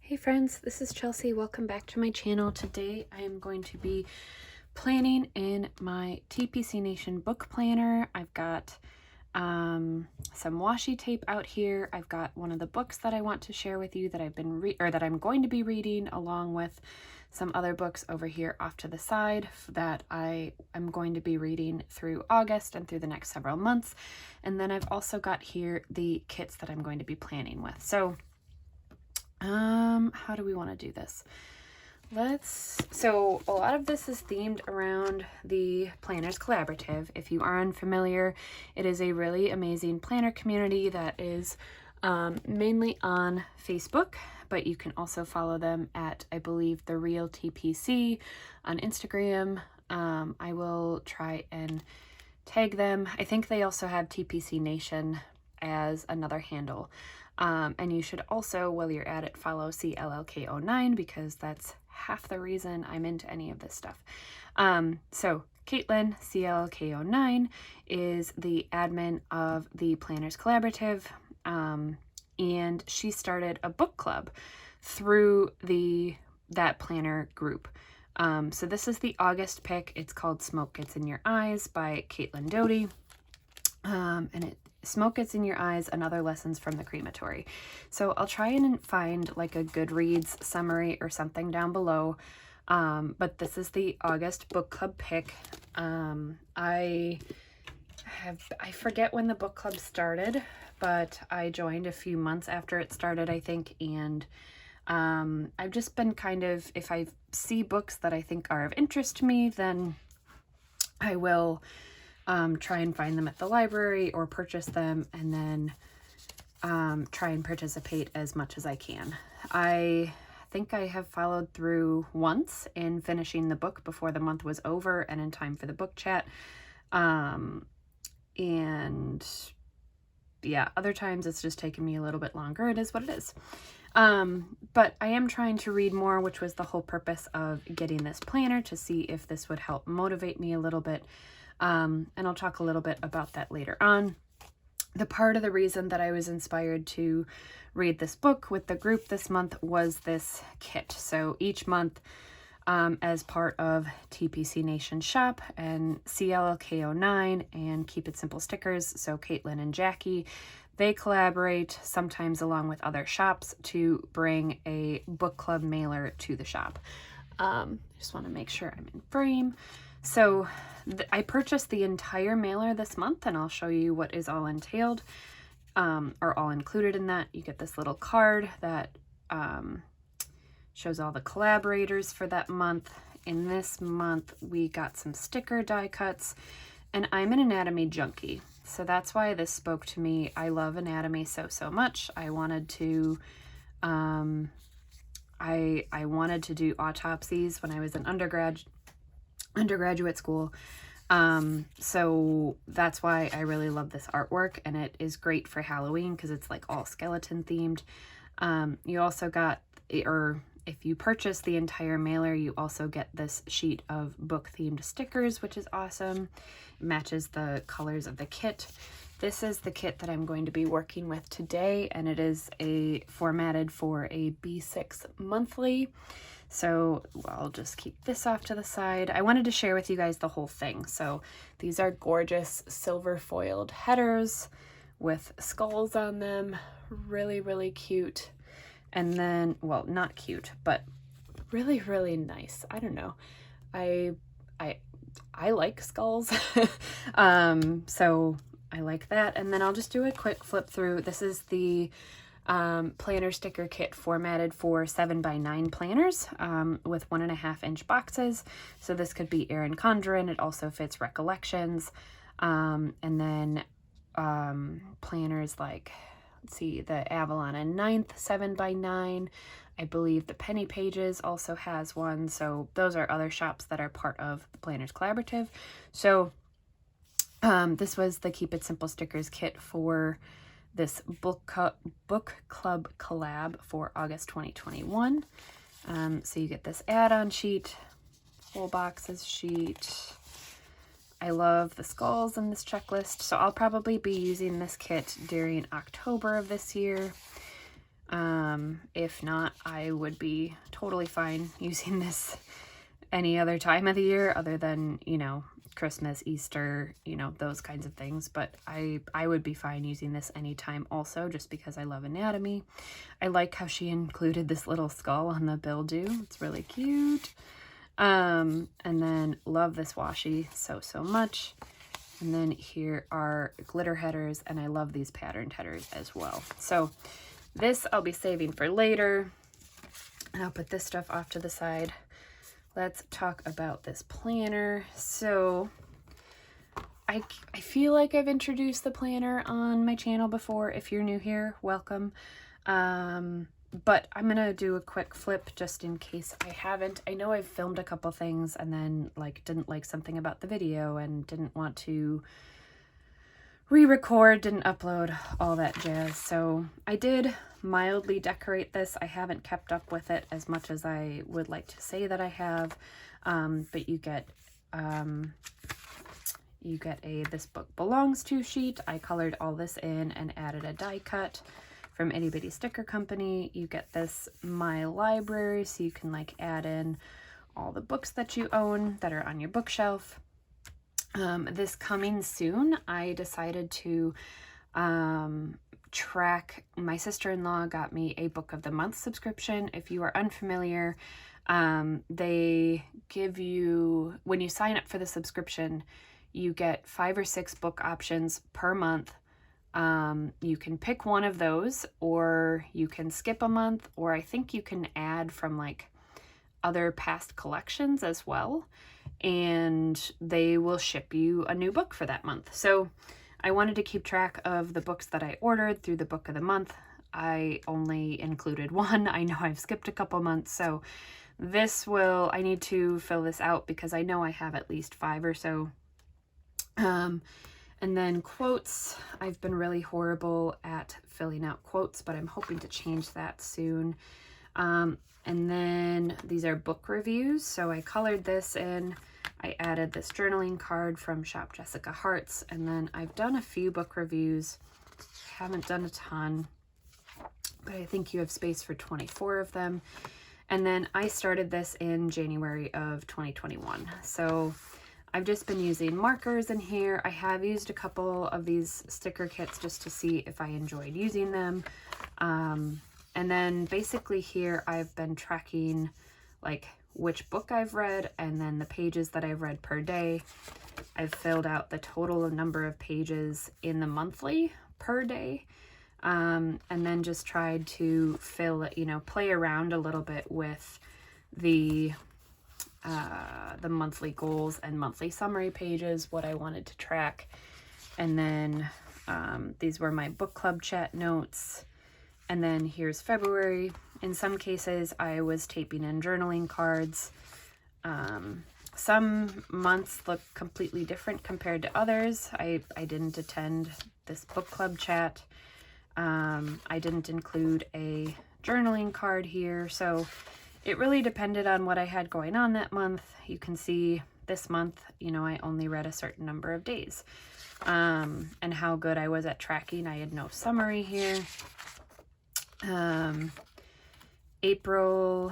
Hey friends, this is Chelsea. Welcome back to my channel. Today I am going to be planning in my TPC Nation book planner. I've got some washi tape out here. I've got one of the books that I want to share with you that I'm going to be reading, along with some other books over here off to the side that I am going to be reading through August and through the next several months. And then I've also got here the kits that I'm going to be planning with. So how do we want to do this? So a lot of this is themed around the Planners Collaborative. If you are unfamiliar, it is a really amazing planner community that is mainly on Facebook, but you can also follow them at, I believe, The Real TPC on Instagram. I will try and tag them. I think they also have TPC Nation as another handle. And you should also, while you're at it, follow CLLK09 because that's half the reason I'm into any of this stuff. So Caitlin, CLLK09, is the admin of the Planners Collaborative, and she started a book club through that planner group. So this is the August pick. It's called Smoke Gets in Your Eyes by Caitlin Doty. And Smoke Gets in Your Eyes and Other Lessons from the Crematory. So I'll try and find like a Goodreads summary or something down below. But this is the August book club pick. I forget when the book club started, but I joined a few months after it started, I think. And I've just been kind of, if I see books that I think are of interest to me, then I will try and find them at the library or purchase them, and then try and participate as much as I can. I think I have followed through once in finishing the book before the month was over and in time for the book chat. And yeah, other times it's just taken me a little bit longer. It is what it is. But I am trying to read more, which was the whole purpose of getting this planner, to see if this would help motivate me a little bit. And I'll talk a little bit about that later on. The part of the reason that I was inspired to read this book with the group this month was this kit. So each month, as part of TPC Nation Shop and CLLK09 and Keep It Simple stickers, so Caitlin and Jackie, they collaborate sometimes along with other shops to bring a book club mailer to the shop. Just want to make sure I'm in frame. So I purchased the entire mailer this month, and I'll show you what is all entailed, or all included in that. You get this little card that shows all the collaborators for that month. In this month, we got some sticker die cuts, and I'm an anatomy junkie, so that's why this spoke to me. I love anatomy so much. I wanted to I wanted to do autopsies when I was in undergraduate school. So that's why I really love this artwork, and it is great for Halloween because it's like all skeleton themed. You also got, or if you purchase the entire mailer, you also get this sheet of book themed stickers, which is awesome. It matches the colors of the kit. This is the kit that I'm going to be working with today, and it is formatted for a B6 monthly. So I'll just keep this off to the side. I wanted to share with you guys the whole thing. So these are gorgeous silver foiled headers with skulls on them. Really cute. And then, well, not cute, but really nice. I don't know. I like skulls. So I like that. And then I'll just do a quick flip through. This is the planner sticker kit formatted for 7x9 planners, with 1.5 inch boxes. So this could be Erin Condren. It also fits Recollections. And then planners like, let's see, the Avalon and 9th 7x9. I believe the Penny Pages also has one. So those are other shops that are part of the Planners Collaborative. So this was the Keep It Simple stickers kit for this book club collab for August 2021. So you get this add-on sheet, full boxes sheet. I love the skulls in this checklist, so I'll probably be using this kit during October of this year. If not, I would be totally fine using this any other time of the year other than, you know, Christmas, Easter, you know, those kinds of things. But I would be fine using this anytime also, just because I love anatomy. I like how she included this little skull on the bill-do. It's really cute. And then love this washi so much. And then here are glitter headers, and I love these patterned headers as well. So this I'll be saving for later, and I'll put this stuff off to the side. Let's talk about this planner. So I feel like I've introduced the planner on my channel before. If you're new here, welcome. But I'm gonna do a quick flip just in case I haven't. I know I've filmed a couple things and then like didn't like something about the video and didn't want to re-record, didn't upload, all that jazz. So I did mildly decorate this. I haven't kept up with it as much as I would like to say that I have. But you get a This Book Belongs To sheet. I colored all this in and added a die cut from Itty Bitty Sticker Company. You get this My Library, so you can like add in all the books that you own that are on your bookshelf. This coming soon, I decided to track. My sister-in-law got me a Book of the Month subscription. If you are unfamiliar, they give you, when you sign up for the subscription, you get 5 or 6 book options per month. You can pick one of those, or you can skip a month, or I think you can add from like other past collections as well, and they will ship you a new book for that month. So I wanted to keep track of the books that I ordered through the Book of the Month. I only included one. I know I've skipped a couple months, so I need to fill this out because I know I have at least 5 or so. And then quotes, I've been really horrible at filling out quotes, but I'm hoping to change that soon. And then these are book reviews. So I colored this in. I added this journaling card from Shop Jessica Hearts, and then I've done a few book reviews. Haven't done a ton, but I think you have space for 24 of them. And then I started this in January of 2021. So I've just been using markers in here. I have used a couple of these sticker kits just to see if I enjoyed using them. And then basically here I've been tracking like which book I've read and then the pages that I've read per day. I've filled out the total number of pages in the monthly per day. And then just tried to play around a little bit with the monthly goals and monthly summary pages, what I wanted to track. And then these were my book club chat notes. And then here's February. In some cases, I was taping in journaling cards. Some months look completely different compared to others. I didn't attend this book club chat. I didn't include a journaling card here, so it really depended on what I had going on that month. You can see this month, I only read a certain number of days. And how good I was at tracking. I had no summary here. April,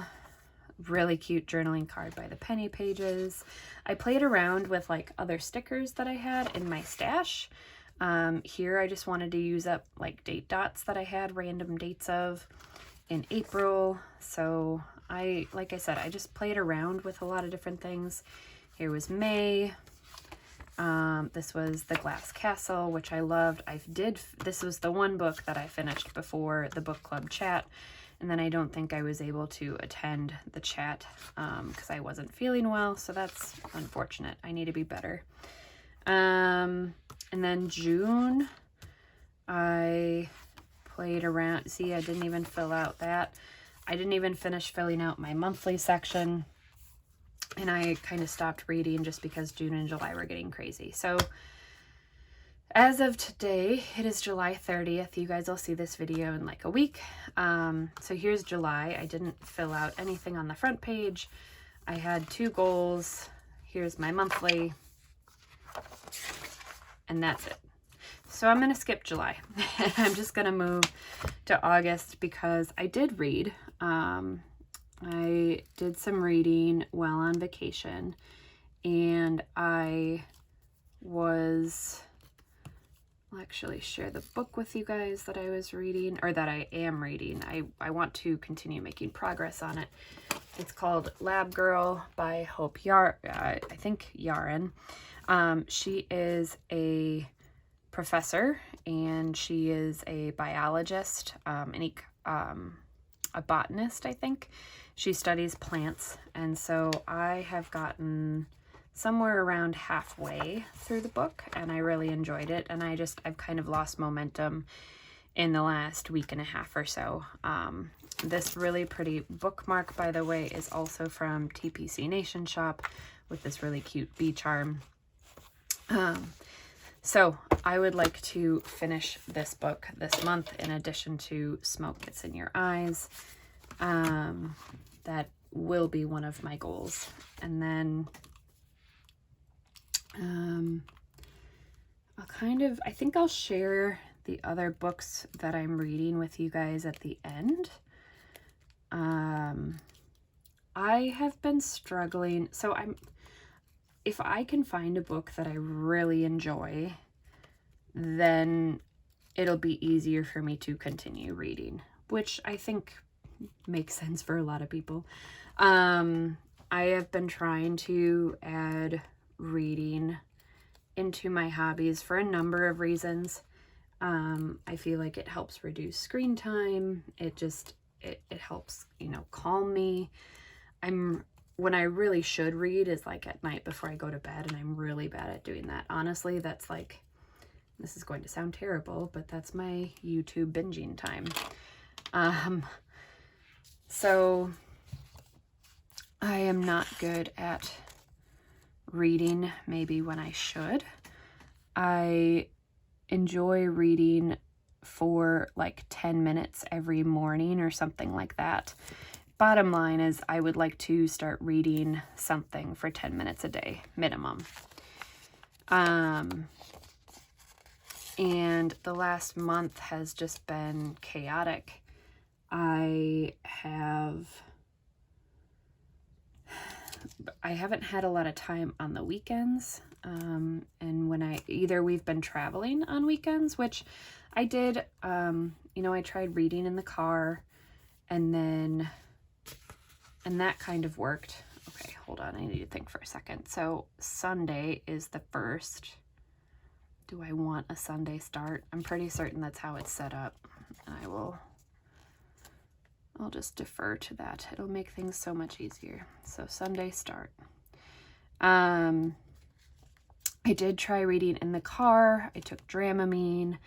really cute journaling card by the Penny Pages. I played around with like other stickers that I had in my stash. Here I just wanted to use up like date dots that I had random dates of in April. So like I said, I just played around with a lot of different things. Here was May. This was The Glass Castle, which I loved. This was the one book that I finished before the book club chat, and then I don't think I was able to attend the chat because I wasn't feeling well, so that's unfortunate. I need to be better. And then June, I played around. See, I didn't even fill out that. I didn't even finish filling out my monthly section. And I kind of stopped reading just because June and July were getting crazy. So as of today, it is July 30th. You guys will see this video in like a week. So here's July. I didn't fill out anything on the front page. I had 2 goals. Here's my monthly. And that's it. so I'm going to skip July. I'm just going to move to August because I did read. I did some reading while on vacation, and I'll actually share the book with you guys that I was reading, or that I am reading. I want to continue making progress on it. It's called Lab Girl by Hope Yaren. She is a professor, and she is a biologist, a botanist, I think. She studies plants, and so I have gotten somewhere around halfway through the book, and I really enjoyed it, and I've kind of lost momentum in the last week and a half or so. This really pretty bookmark, by the way, is also from TPC Nation Shop with this really cute bee charm. So I would like to finish this book this month in addition to Smoke Gets in Your Eyes. That will be one of my goals. And then I think I'll share the other books that I'm reading with you guys at the end. I have been struggling, so if I can find a book that I really enjoy, then it'll be easier for me to continue reading, which I think makes sense for a lot of people. I have been trying to add reading into my hobbies for a number of reasons. I feel like it helps reduce screen time. It helps, calm me. When I really should read is like at night before I go to bed, and I'm really bad at doing that. Honestly, that's like, this is going to sound terrible, but that's my YouTube binging time. So I am not good at reading maybe when I should. I enjoy reading for like 10 minutes every morning or something like that. Bottom line is I would like to start reading something for 10 minutes a day, minimum. And the last month has just been chaotic. I haven't had a lot of time on the weekends. And when we've been traveling on weekends, which I did, I tried reading in the car, and that kind of worked. Okay, hold on. I need to think for a second. So Sunday is the 1st. Do I want a Sunday start? I'm pretty certain that's how it's set up. I'll just defer to that. It'll make things so much easier. So Sunday start. I did try reading in the car. I took Dramamine.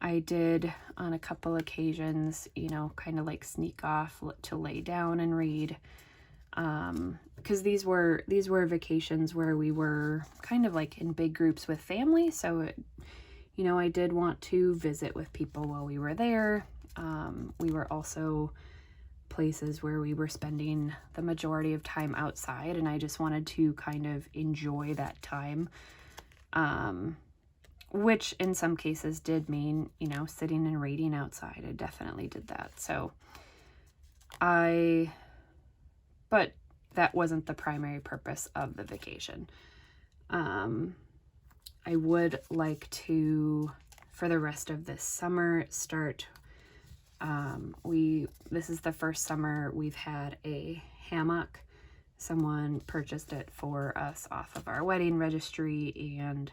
I did on a couple occasions, kind of like sneak off to lay down and read. Because these were vacations where we were kind of like in big groups with family. So, I did want to visit with people while we were there. We were also places where we were spending the majority of time outside, and I just wanted to kind of enjoy that time. Which in some cases did mean, sitting and reading outside. I definitely did that. But that wasn't the primary purpose of the vacation. I would like to, for the rest of this summer, start, this is the first summer we've had a hammock. Someone purchased it for us off of our wedding registry, and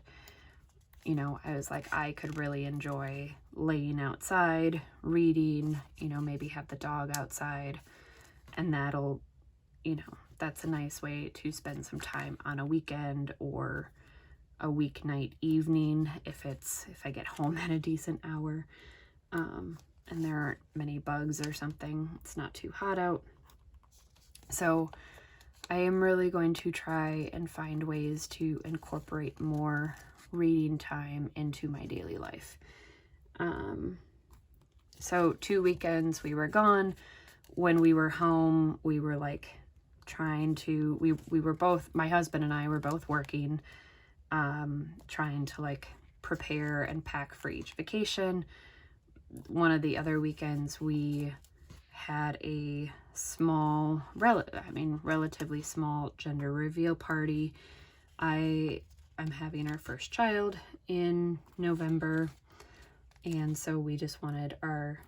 I was like, I could really enjoy laying outside, reading, maybe have the dog outside, and that'll, that's a nice way to spend some time on a weekend or a weeknight evening if I get home at a decent hour, and there aren't many bugs or something. It's not too hot out. So I am really going to try and find ways to incorporate more reading time into my daily life. So 2 weekends we were gone. When we were home, we were like we were both, my husband and I were both working, trying to like prepare and pack for each vacation. One of the other weekends we had a small, relatively small gender reveal party. I'm having our first child in November, and so we just wanted our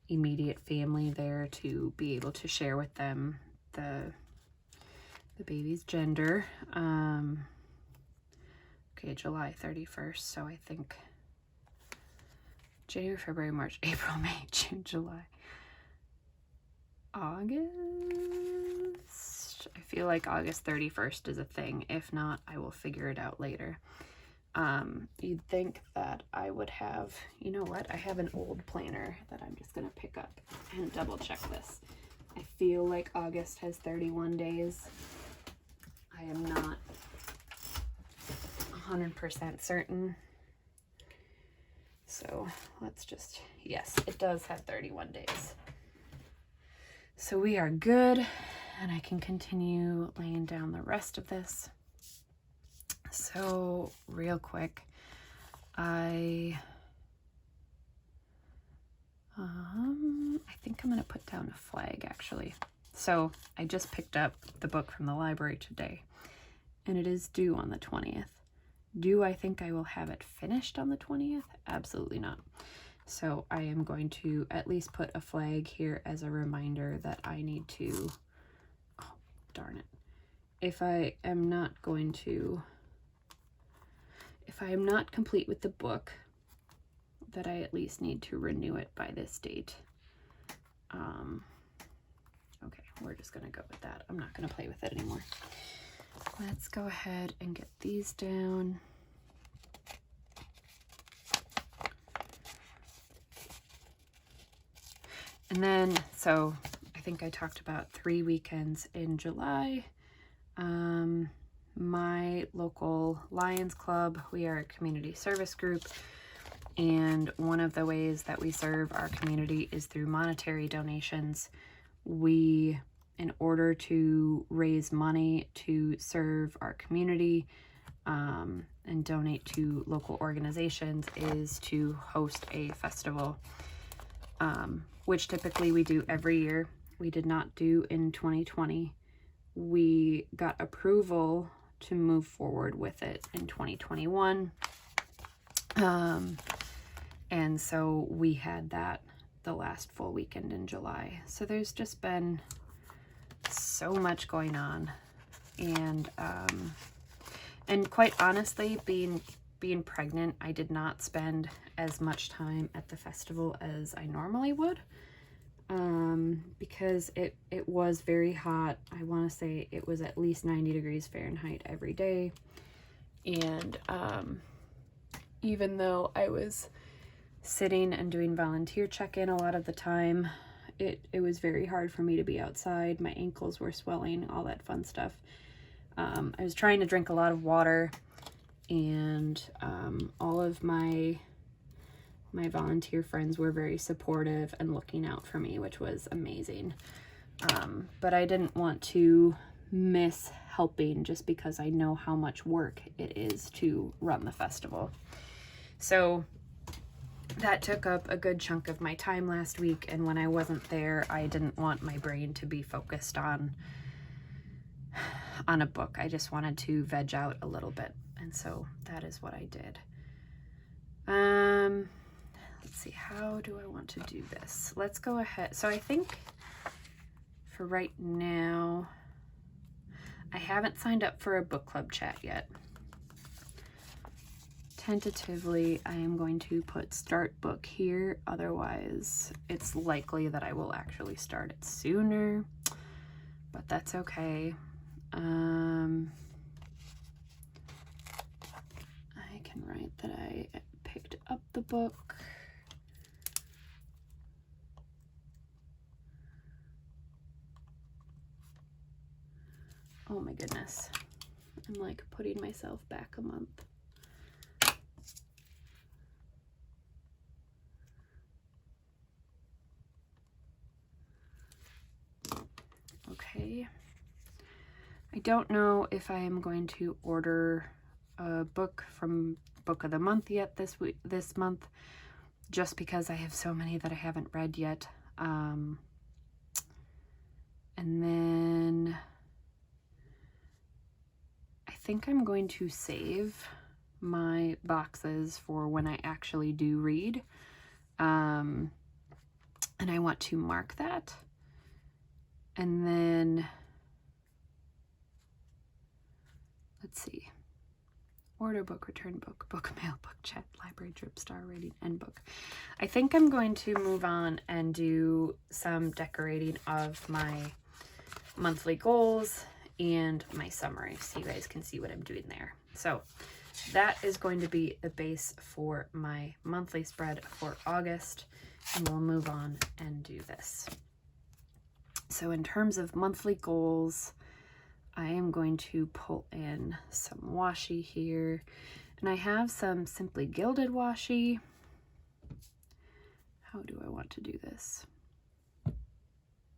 immediate family there to be able to share with them the baby's gender. Okay, July 31st, so I think January, February, March, April, May, June, July, August. I feel like August 31st is a thing. If not, I will figure it out later. You'd think that I would have, you know what? I have an old planner that I'm just going to pick up and double check this. I feel like August has 31 days. I am not 100% certain. So let's just, yes, it does have 31 days. So we are good, and I can continue laying down the rest of this. So real quick, I think I'm going to put down a flag actually. So I just picked up the book from the library today, and it is due on the 20th. Do I think I will have it finished on the 20th? Absolutely not. So I am going to at least put a flag here as a reminder that I need to, oh, darn it. If I am not complete with the book, that I at least need to renew it by this date. Okay, we're just gonna go with that. I'm not gonna play with it anymore. Let's go ahead and get these down. And then, so I think I talked about 3 weekends in July. My local Lions Club, we are a community service group, and one of the ways that we serve our community is through monetary donations. We, in order to raise money to serve our community and donate to local organizations, is to host a festival, which typically we do every year. We did not do in 2020. We got approval to move forward with it in 2021. And so we had that the last full weekend in July. So there's just been so much going on. And quite honestly, being pregnant, I did not spend as much time at the festival as I normally would. Because it was very hot. I want to say it was at least 90 degrees Fahrenheit every day. And even though I was sitting and doing volunteer check-in a lot of the time, it was very hard for me to be outside. My ankles were swelling, all that fun stuff. I was trying to drink a lot of water, and all of my volunteer friends were very supportive and looking out for me, which was amazing. But I didn't want to miss helping just because I know how much work it is to run the festival. So that took up a good chunk of my time last week, and when I wasn't there, I didn't want my brain to be focused on a book. I just wanted to veg out a little bit, and so that is what I did. Let's see, how do I want to do this? Let's go ahead. So I think for right now, I haven't signed up for a book club chat yet. Tentatively, I am going to put start book here. Otherwise, it's likely that I will actually start it sooner, but that's okay. I can write that I picked up the book. Oh my goodness. I'm like putting myself back a month. Okay. I don't know if I am going to order a book from book of the month yet this month, just because I have so many that I haven't read yet. And then I think I'm going to save my boxes for when I actually do read. And I want to mark that. And then, let's see. Order book, return book, book mail, book chat, library trip, star rating, end book. I think I'm going to move on and do some decorating of my monthly goals and my summary, so you guys can see what I'm doing there. So that is going to be the base for my monthly spread for August, and we'll move on and do this. So in terms of monthly goals, I am going to pull in some washi here, and I have some Simply Gilded washi. How do I want to do this?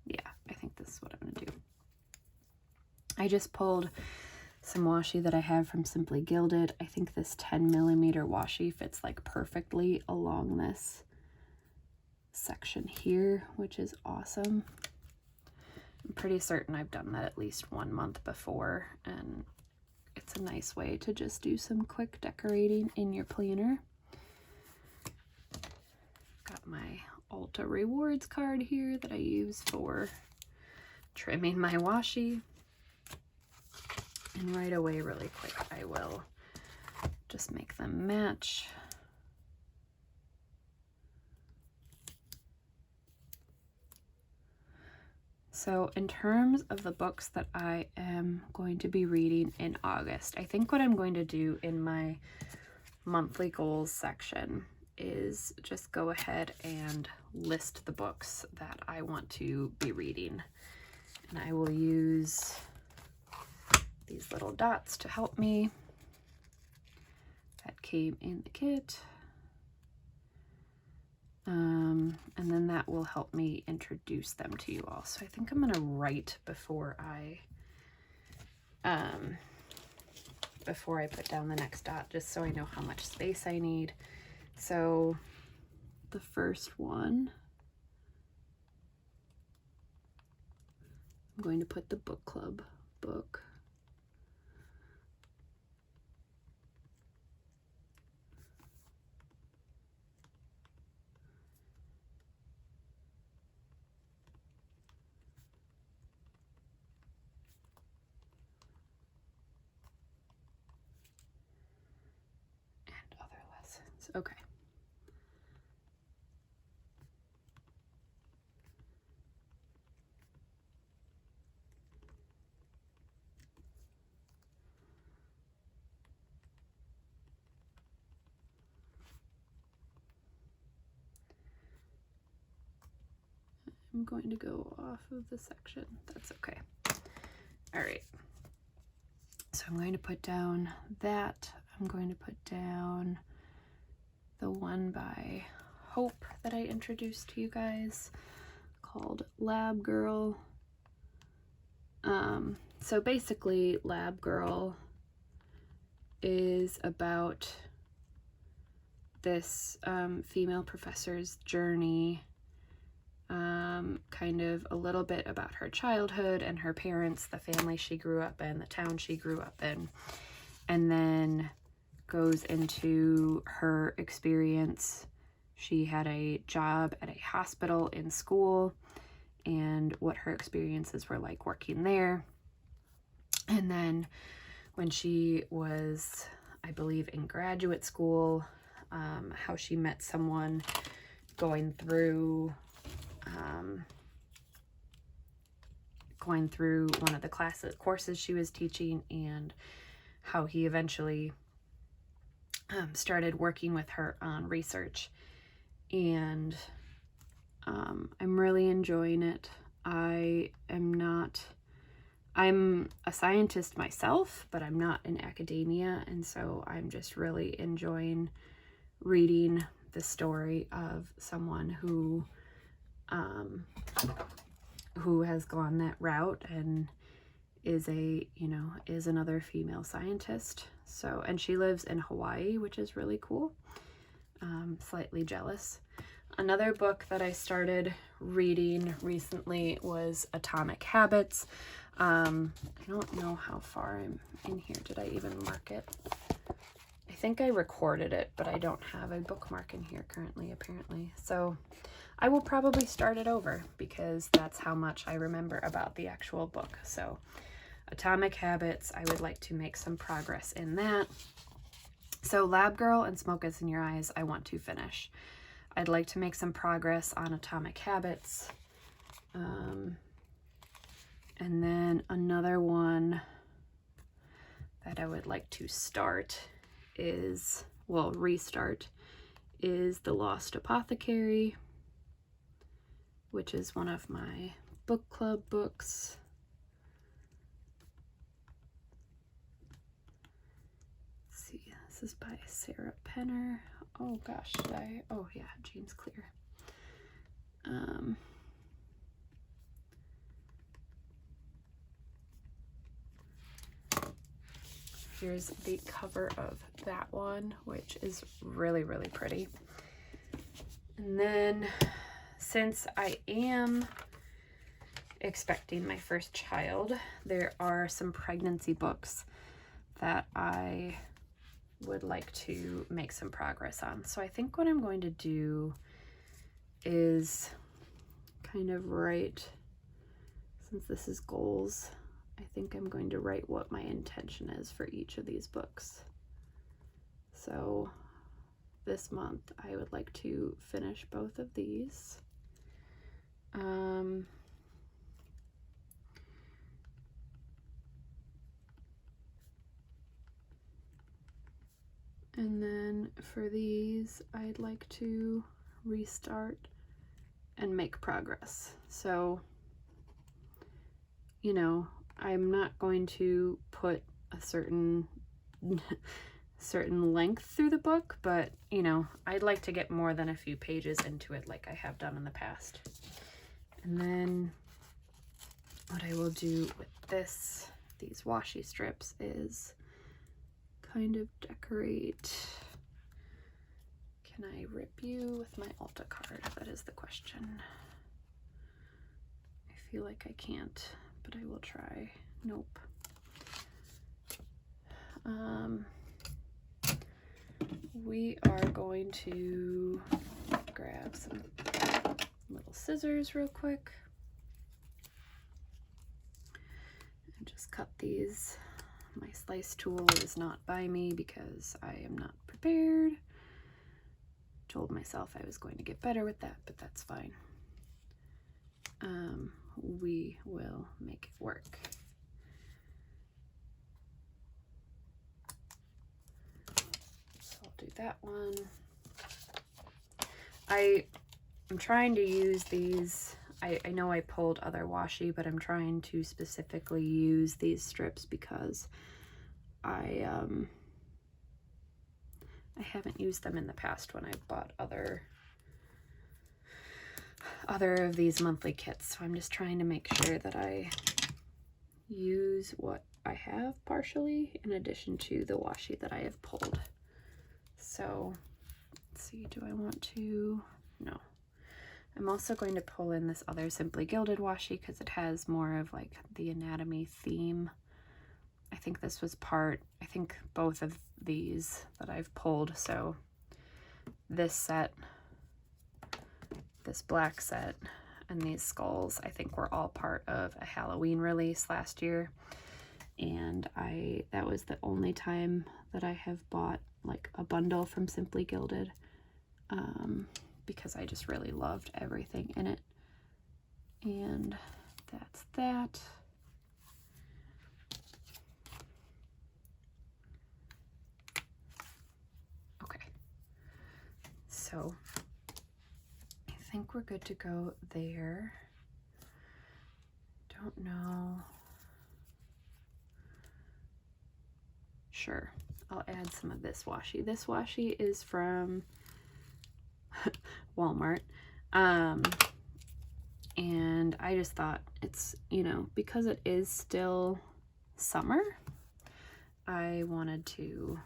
Yeah, I think this is what I'm going to do. I just pulled some washi that I have from Simply Gilded. I think this 10mm washi fits like perfectly along this section here, which is awesome. I'm pretty certain I've done that at least 1 month before, and it's a nice way to just do some quick decorating in your planner. Got my Ulta Rewards card here that I use for trimming my washi. And right away, really quick, I will just make them match. So in terms of the books that I am going to be reading in August, I think what I'm going to do in my monthly goals section is just go ahead and list the books that I want to be reading. And I will use these little dots to help me. That came in the kit. And then that will help me introduce them to you all. So I think I'm going to write before I put down the next dot, just so I know how much space I need. So the first one, I'm going to put the book club book. Okay. I'm going to go off of the section. That's okay. All right. So I'm going to put down that. I'm going to put down the one by Hope that I introduced to you guys called Lab Girl. So basically Lab Girl is about this female professor's journey, kind of a little bit about her childhood and her parents, the family she grew up in, the town she grew up in, and then goes into her experience. She had a job at a hospital in school and what her experiences were like working there. And then when she was, I believe, in graduate school, how she met someone going through one of the courses she was teaching, and how he eventually started working with her on research. And I'm really enjoying it. I'm a scientist myself, but I'm not in academia, and so I'm just really enjoying reading the story of someone who has gone that route and is another female scientist. So, and she lives in Hawaii, which is really cool. Slightly jealous. Another book that I started reading recently was Atomic Habits. I don't know how far I'm in here. Did I even mark it? I think I recorded it, but I don't have a bookmark in here currently, apparently. So I will probably start it over because that's how much I remember about the actual book. So Atomic Habits, I would like to make some progress in that. So Lab Girl and Smoke Is in Your Eyes, I want to finish. I'd like to make some progress on Atomic Habits. And then another one that I would like to start is, well, restart, is The Lost Apothecary, which is one of my book club books. Let's see, this is by Sarah Penner. Oh gosh, oh yeah, James Clear. Here's the cover of that one, which is really, really pretty. And then since I am expecting my first child, there are some pregnancy books that I would like to make some progress on. So I think what I'm going to do is kind of write, since this is goals, I think I'm going to write what my intention is for each of these books. So this month I would like to finish both of these. And then for these, I'd like to restart and make progress. So, you know, I'm not going to put a certain length through the book, but, you know, I'd like to get more than a few pages into it like I have done in the past. And then what I will do with these washi strips is kind of decorate. Can I rip you with my Ulta card? That is the question. I feel like I can't, but I will try. Nope. We are going to grab some little scissors real quick and just cut these. My slice tool is not by me because I am not prepared. Told myself I was going to get better with that, but that's fine. We will make it work. So I'll do that one. I'm trying to use these. I know I pulled other washi, but I'm trying to specifically use these strips because I haven't used them in the past when I bought other of these monthly kits. So I'm just trying to make sure that I use what I have partially in addition to the washi that I have pulled. So let's see, do I want to? No. I'm also going to pull in this other Simply Gilded washi because it has more of like the anatomy theme. I think this was I think both of these that I've pulled. So this set, this black set, and these skulls, I think were all part of a Halloween release last year. And that was the only time that I have bought like a bundle from Simply Gilded, because I just really loved everything in it. And that's that. Okay, so I think we're good to go there. Don't know. Sure, I'll add some of this washi. This washi is from Walmart. And I just thought it's, you know, because it is still summer, I wanted to,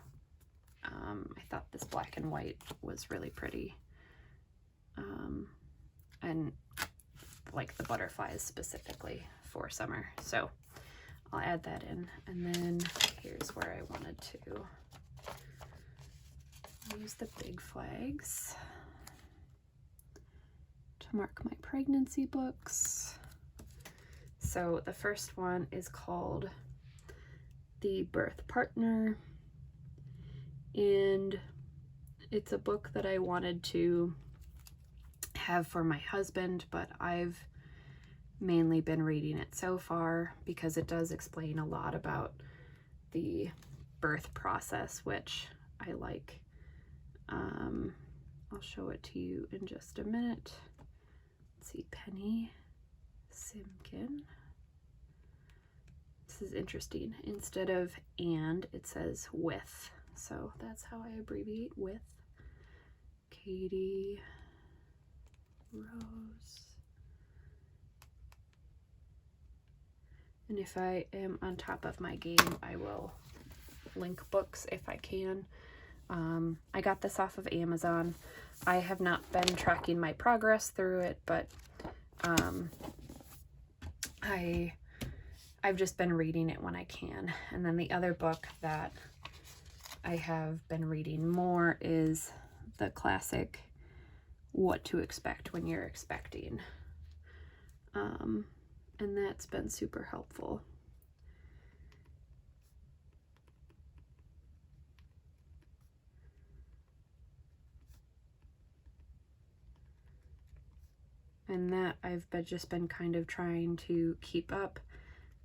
I thought this black and white was really pretty. And like the butterflies specifically for summer. So I'll add that in. And then here's where I wanted to use the big flags to mark my pregnancy books. So the first one is called The Birth Partner, and it's a book that I wanted to have for my husband, but I've mainly been reading it so far because it does explain a lot about the birth process, which I like. I'll show it to you in just a minute. Let's see, Penny Simkin. This is interesting. Instead of and, it says with. So that's how I abbreviate with. Katie Rose. And if I am on top of my game, I will link books if I can. I got this off of Amazon. I have not been tracking my progress through it, but I've just been reading it when I can. And then the other book that I have been reading more is the classic What to Expect When You're Expecting. And that's been super helpful. And that I've just been kind of trying to keep up.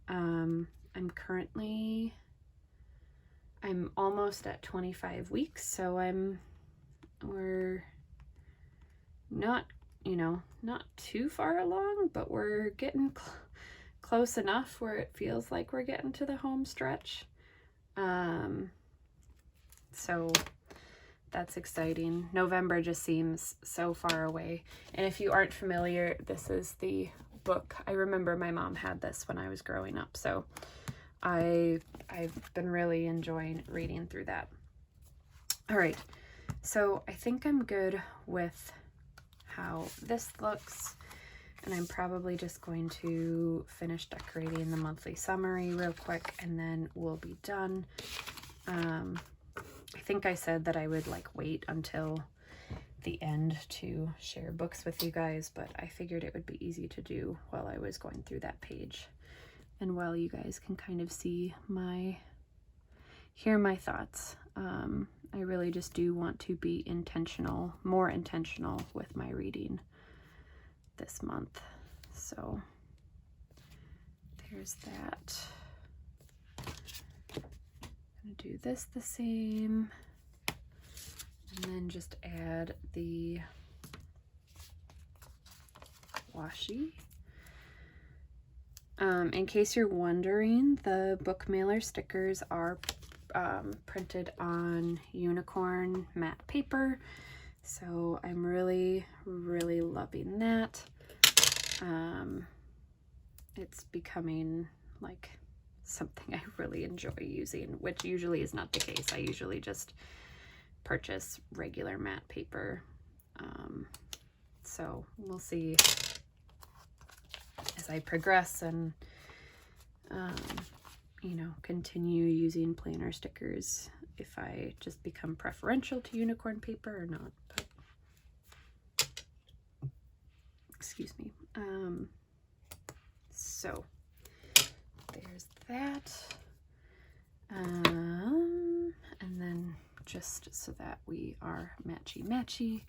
I'm almost at 25 weeks, so we're not, not too far along, but we're getting close enough where it feels like we're getting to the home stretch. So that's exciting. November just seems so far away. And if you aren't familiar, this is the book. I remember my mom had this when I was growing up, so I've been really enjoying reading through that. All right, so I think I'm good with how this looks, and I'm probably just going to finish decorating the monthly summary real quick, and then we'll be done. I think I said that I would wait until the end to share books with you guys, but I figured it would be easy to do while I was going through that page, and while you guys can kind of hear my thoughts. I really just do want to be more intentional with my reading this month. So there's that. I'm gonna do this the same, and then just add the washi. In case you're wondering, the book mailer stickers are printed on unicorn matte paper, so I'm really loving that. It's becoming something I really enjoy using, which usually is not the case. I usually just purchase regular matte paper. So we'll see as I progress and continue using planner stickers if I just become preferential to unicorn paper or not. But excuse me. So there's that. And then just so that we are matchy,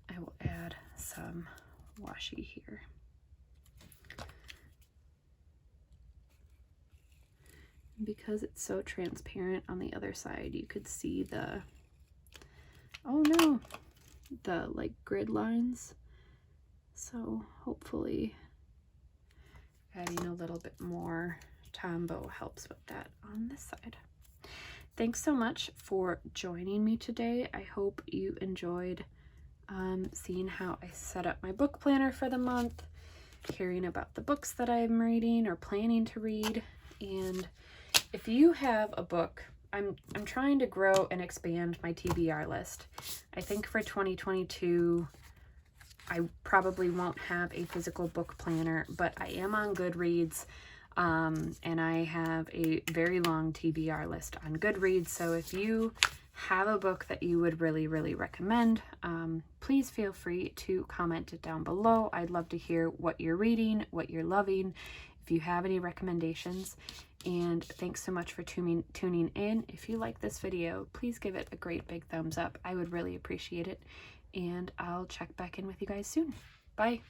I will add some washi here. Because it's so transparent on the other side, you could see the grid lines. So hopefully adding a little bit more Tombow helps with that on this side. Thanks so much for joining me today. I hope you enjoyed seeing how I set up my book planner for the month, hearing about the books that I'm reading or planning to read, and if you have a book, I'm trying to grow and expand my TBR list. I think for 2022, I probably won't have a physical book planner, but I am on Goodreads, and I have a very long TBR list on Goodreads. So if you have a book that you would really, really recommend, please feel free to comment it down below. I'd love to hear what you're reading, what you're loving, if you have any recommendations. And thanks so much for tuning in. If you like this video, please give it a great big thumbs up. I would really appreciate it. And I'll check back in with you guys soon. Bye.